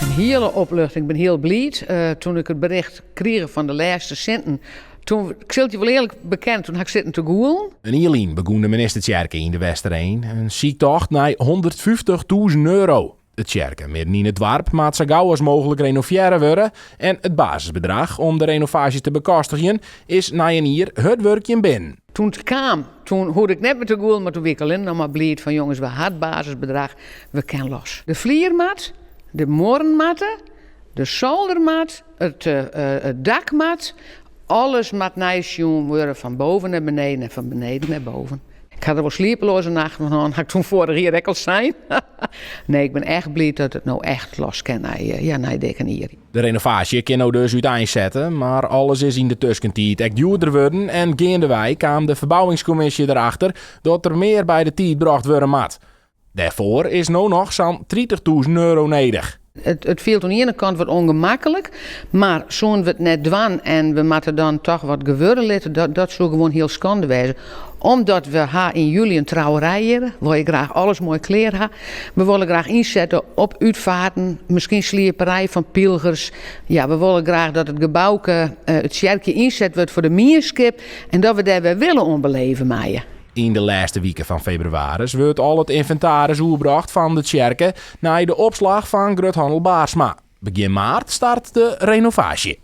Een hele opluchting. Ik ben heel blij. Toen ik het bericht kreeg van de laatste centen. Toen, ik zal het je wel eerlijk bekend, toen had ik zitten te googlen. Een Ierlien begon de ministertjerke in de Westerheen. Een ziektocht naar €150.000. Het tjerke midden in het dorp maakt zo gauw als mogelijk renoveren worden. En het basisbedrag om de renovatie te bekostigen is na een jaar het werkje binnen. Toen het kwam, toen hoorde ik net met de googlen, maar toen werd ik alleen nog maar blij van jongens, we hadden het basisbedrag, we kunnen los. De vliermat, de moornmatten, de zoldermat, het dakmat, alles moet nijsjoen worden van boven naar beneden en van beneden naar boven. Ik had er wel sliepeloze nachten van, had ik toen vorig jaar ook al zijn. Nee, ik ben echt blij dat het nou echt los kan naar dik en hier. De renovatie kan nou dus uiteenzetten, maar alles is in de tussentijd echt duurder worden en gaandeweg kwam de verbouwingscommissie erachter dat er meer bij de tijd gebracht worden moet. Daarvoor is nou nog zo'n €30.000 nodig. Het viel aan de ene kant wat ongemakkelijk, maar zo'n we het net dwan en we moeten dan toch wat geworden laten, dat zou gewoon heel schande wezen. Omdat we in juli een trouwerij hebben, wil je graag alles mooi kleren hebben. We willen graag inzetten op uitvaarten, misschien slieperij van pilgers. Ja, we willen graag dat het gebouw, het kerkje inzet wordt voor de mierskip en dat we daar weer willen onbeleven maaien. In de laatste weken van februari wordt al het inventaris uitgebracht van de tjerke naar de opslag van groothandel Baarsma. Begin maart start de renovatie.